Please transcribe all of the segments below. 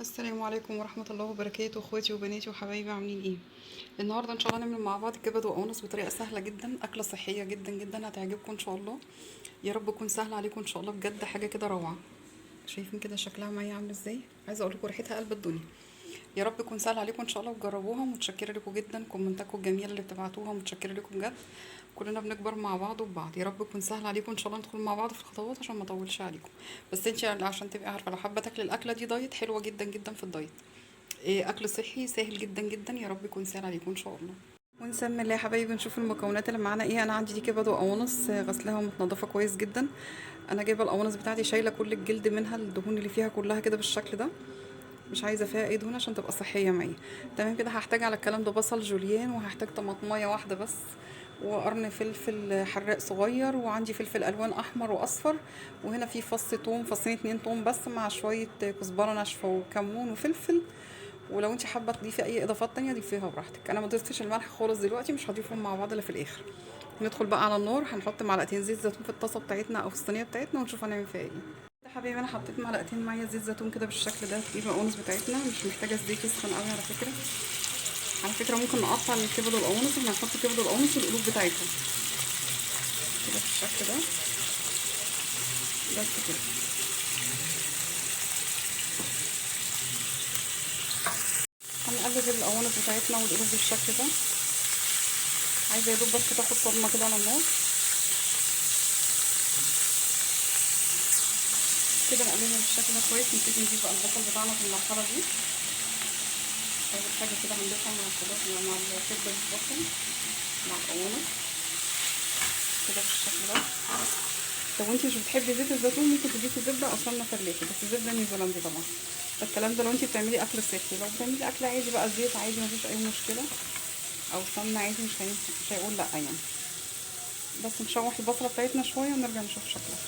السلام عليكم ورحمة الله وبركاته، اخواتي وبناتي وحبايبي، عاملين ايه؟ النهارده ان شاء الله نعمل مع بعض كبد وقوانص بطريقة سهلة جدا، اكلة صحية جدا جدا هتعجبكم ان شاء الله. يا رب تكون سهلة عليكم ان شاء الله، بجد حاجة كده روعة. شايفين كده شكلها معايا عامل ازاي؟ عايزة اقول لكم ريحتها قلب الدنيا. يا رب تكون سهلة عليكم ان شاء الله وتجربوها، ومتشكرة لكم جدا كومنتاتكم الجميلة اللي بتبعتوها، متشكرة لكم بجد. كلنا بنكبر مع بعض وبعض. يا رب تكون سهلة عليكم ان شاء الله، ندخل مع بعض في الخطوات عشان ما اطولش عليكم. بس انت عشان تبقي عارفة، لو حابة تاكلي الاكلة دي دايت، حلوة جدا جدا في الدايت. إيه، اكل صحي سهل جدا جدا، يا رب يكون سهل عليكم ان شاء الله. ونسمي الله يا حبايبي، نشوف المكونات اللي معانا ايه. انا عندي دي كبد وقوانص، غسلها ومتنضفه كويس جدا. انا جايبه القوانص بتاعتي شايله كل الجلد منها، الدهون اللي فيها كلها كده بالشكل ده. مش عايزه فيها اي دهون عشان تبقى صحيه معايا. تمام كده. هحتاج على الكلام ده بصل جوليان، وهحتاج طماطمايه واحده بس، وقرن فلفل حراق صغير، وعندي فلفل الوان احمر واصفر. وهنا في فص توم، فصين 2 توم بس، مع شويه كزبره ناشفه وكمون وفلفل. ولو انت حابه تضيفي اي اضافات تانية ضيفيها براحتك. انا ما ضفتش الملح خالص دلوقتي، مش هضيفهم مع بعض الا في الاخر. ندخل بقى على النار، هنحط معلقتين زيت زيتون في الطاسه بتاعتنا او في الصينيه بتاعتنا، ونشوف هنعمل فيها ايه. يا حبيبي انا حطيت معلقتين ميه زيت زيتون كده بالشكل ده في القوانص بتاعتنا، مش محتاجه الزيت يسخن قوي على فكره. على فكره ممكن نقطع الكبد والقوانص، احنا هنحط الكبد والقوانص والقلوب بتاعتهم كده بالشكل ده. بس كده. هنقلب القوانص بتاعتنا والقلوب بالشكل ده. عايزه يا دوب بس تاخد صدمه كده على النار كده. نقلبها بالشكل ده كويس. نبتدي نجيب بقى البصل بتاعنا في المرحله دي. اول حاجه كده هنضيفها مع الخضار، مع الكبده بالبصل مع القوانص كده بالشكل ده. لو انت مش بتحبي زيت الزيتون ممكن تضيفي زبده او سمنه فلاحي، بس زبده نيوزيلندي طبعا. فالكلام ده لو انت بتعملي اكل صحي. لو بتعملي اكل عادي بقى زيت عادي مفيش اي مشكله، او سمنه عادي، مش هيقول لا يعني. بس نشوح البصله بتاعتنا شويه ونرجع نشوف شكلها.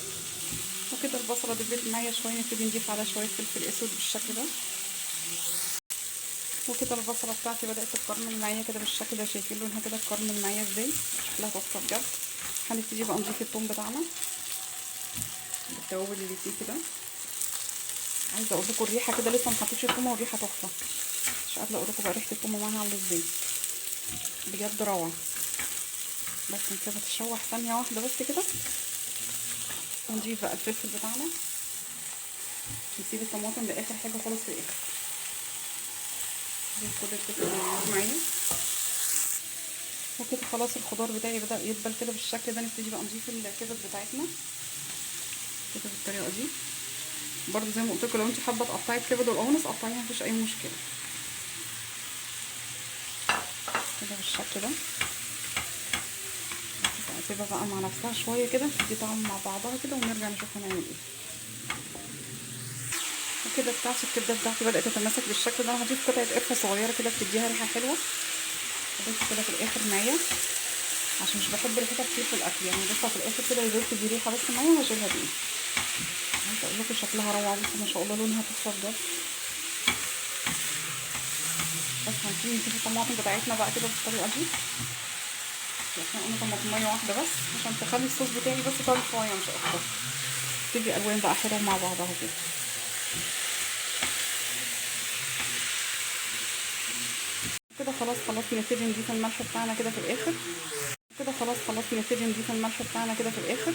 وكده البصله دبلت معايا شويه، نبتدي نضيف عليها شويه فلفل اسود بالشكل ده. وكده البصله بتاعتي بدات تتكرمل معايا كده بالشكل ده. شايفين لونها كده اتكرمل معايا ازاي؟ شكلها تحفه بجد. هنبتدي بقى نضيف الثوم بتاعنا بالتوابل اللي فيه كده. عايزه اقول لكم الريحه كده، لسه ما حطيتش الثومه والريحه تحفه. مش قادره اقول لكم بقى ريحه الثومه معاها عامله ازاي، بجد روعه. بس نسيبها تتشوح ثانيه واحده بس كده، ونضيف بقى الفلفل بتاعنا. نسيب الطماطم لاخر حاجه خالص في الاخر. نضيف كل الفلفل اللي معايا. وكده خلاص الخضار بتاعي بدأ يدبل كده بالشكل ده. نبتدي بقى نضيف الكبد بتاعتنا كده بالطريقه دي. برضو زي ما قلت لكم، لو انت حابه تقطعي الكبد والقوانص قطعيها، مفيش اي مشكله كده بالشكل ده. اسيبها بقى مع نفسها شويه كده تدي طعم مع بعضها كده، ونرجع نشوف هنعمل ايه. وكده الكبده بتاعتي بدات تتماسك بالشكل ده. انا هضيف قطعه قرفه صغيره كده بتديها ريحه حلوه. هضيفها كده في الاخر معايا، عشان مش بحب ريحتها كتير في الاكل يعني. هضيفها في الاخر كده يا تدي ريحه بس معايا، وهشيلها دي. عايزه اقول لكم شكلها روعه. بصوا ما شاء الله لونها تحفه بجد. بس هنبتدي نضيف الطماطم بتاعتنا بقى كده بالطريقه دي. احنا قلنا طماطميه واحده بس عشان تخلي الصوص بتاعي بس طري شويه مش اكتر. تدي الوان بقى حلوه مع بعضها كده. كده خلاص نبتدي نضيف الملح بتاعنا كده في الاخر. كده خلاص نبتدي نضيف الملح بتاعنا كده في الاخر.